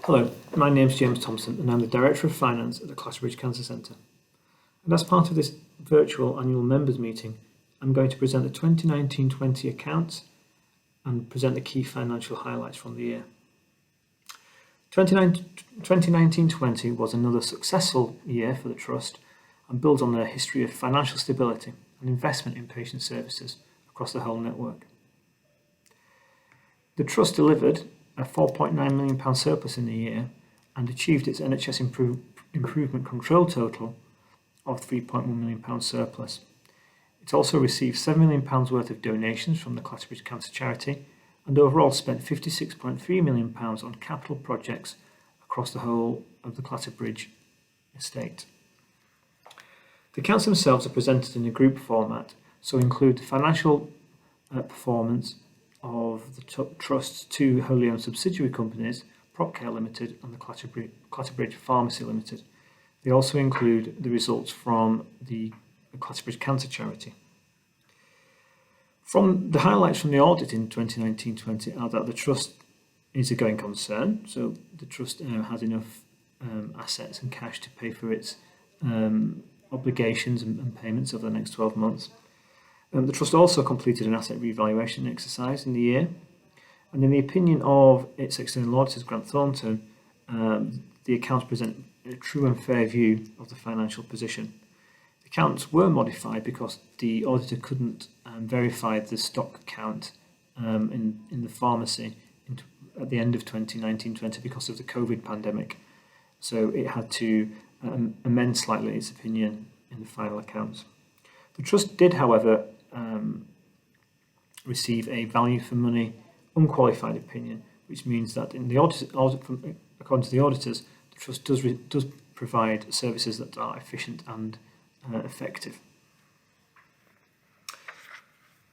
Hello, my name is James Thomson and I'm the Director of Finance at the Clatterbridge Cancer Centre. And as part of this virtual annual members meeting, I'm going to present the 2019-20 accounts and present the key financial highlights from the year. 2019-20 was another successful year for the Trust and builds on their history of financial stability and investment in patient services across the whole network. The Trust delivered a £4.9 million surplus in the year and achieved its NHS improvement control total of £3.1 million surplus. It also received £7 million worth of donations from the Clatterbridge Cancer Charity and overall spent £56.3 million on capital projects across the whole of the Clatterbridge estate. The accounts themselves are presented in a group format, so include the financial performance of the Trust's two wholly owned subsidiary companies, PropCare Limited and the Clatterbridge Pharmacy Limited. They also include the results from the Clatterbridge Cancer Charity. From the highlights from the audit in 2019-20 are that the Trust is a going concern, so the Trust has enough assets and cash to pay for its obligations and payments over the next 12 months. The Trust also completed an asset revaluation exercise in the year, and in the opinion of its external auditors, Grant Thornton, the accounts present a true and fair view of the financial position. The accounts were modified because the auditor couldn't verify the stock count in the pharmacy at the end of 2019-20 because of the COVID pandemic, so it had to amend slightly its opinion in the final accounts. The Trust did, however, receive a value for money unqualified opinion, which means that in the according to the auditors, the Trust does provide services that are efficient and effective.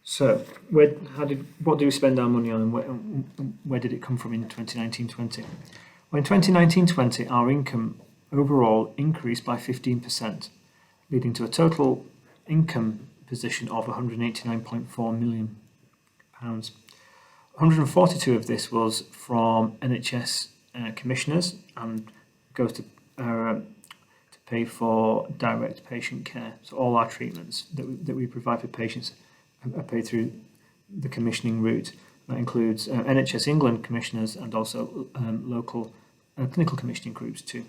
So, what do we spend our money on, and where did it come from in 2019-20? Well, in 2019-20, our income overall increased by 15%, leading to a total income position of £189.4 million. 142 of this was from NHS commissioners and goes to pay for direct patient care. So all our treatments that we provide for patients are paid through the commissioning route. That includes NHS England commissioners and also local clinical commissioning groups too.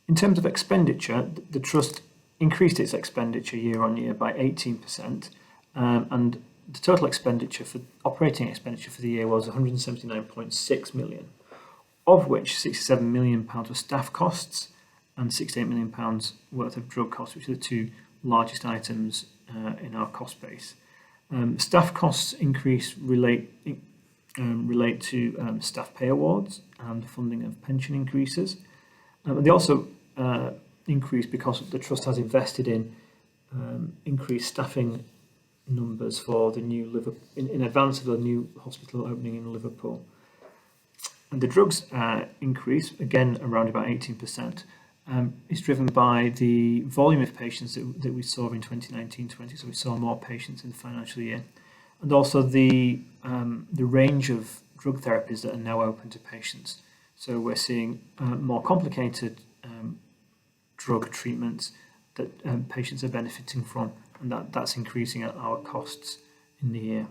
In terms of expenditure, the Trust increased its expenditure year on year by 18%, and the total operating expenditure for the year was £179.6 million, of which £67 million were staff costs and £68 million worth of drug costs, which are the two largest items in our cost base. Staff costs increase relate to staff pay awards and funding of pension increases. And they also increase because the Trust has invested in increased staffing numbers for the new in advance of the new hospital opening in Liverpool. And the drugs increase, again around about 18%, is driven by the volume of patients that we saw in 2019-20, so we saw more patients in the financial year, and also the range of drug therapies that are now open to patients. So we're seeing more complicated drug treatments that patients are benefiting from, and that's increasing our costs in the year.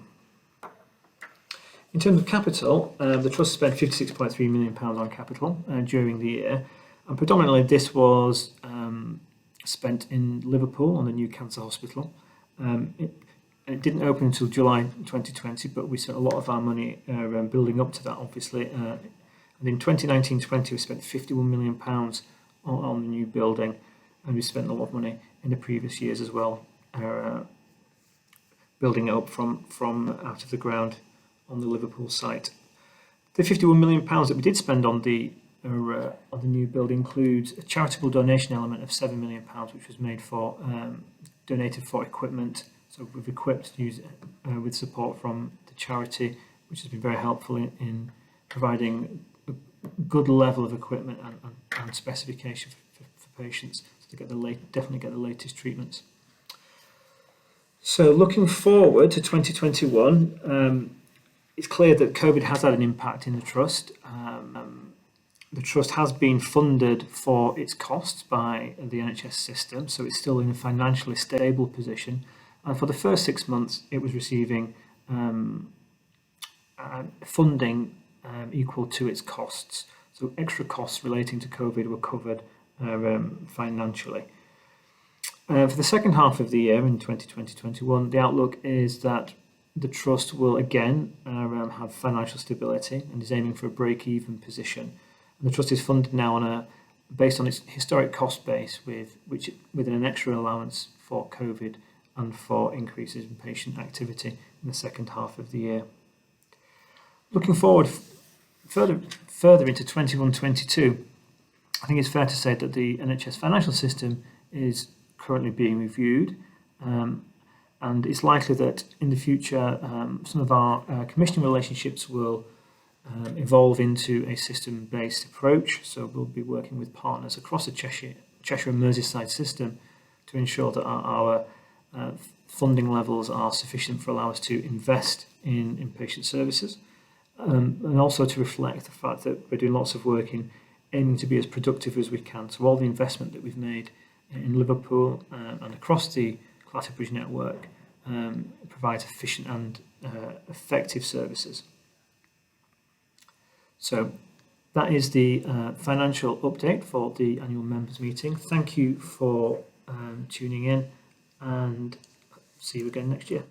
In terms of capital, the Trust spent £56.3 million on capital during the year, and predominantly this was spent in Liverpool on the new cancer hospital. It didn't open until July 2020, but we spent a lot of our money building up to that, obviously. And in 2019-20, we spent £51 million on the new building, and we spent a lot of money in the previous years as well, building it up from out of the ground on the Liverpool site. The £51 million that we did spend on the new build includes a charitable donation element of £7 million, which was made for donated for equipment. So we've equipped with support from the charity, which has been very helpful in providing a good level of equipment and specification for patients, so they definitely get the latest treatments. So looking forward to 2021, it's clear that COVID has had an impact in the Trust. The Trust has been funded for its costs by the NHS system, so it's still in a financially stable position. And for the first 6 months, it was receiving funding equal to its costs. So extra costs relating to COVID were covered financially. For the second half of the year in 2020-21, the outlook is that the Trust will again have financial stability and is aiming for a break-even position. And the Trust is funded now based on its historic cost base with an extra allowance for COVID and for increases in patient activity in the second half of the year. Looking forward further into 21-22, I think it's fair to say that the NHS financial system is currently being reviewed, and it's likely that in the future some of our commissioning relationships will evolve into a system-based approach. So we'll be working with partners across the Cheshire and Merseyside system to ensure that our funding levels are sufficient for allow us to invest in inpatient services, and also to reflect the fact that we're doing lots of work in aiming to be as productive as we can. So all the investment that we've made in Liverpool and across the Clatterbridge network provides efficient and effective services. So that is the financial update for the annual members meeting. Thank you for tuning in, and see you again next year.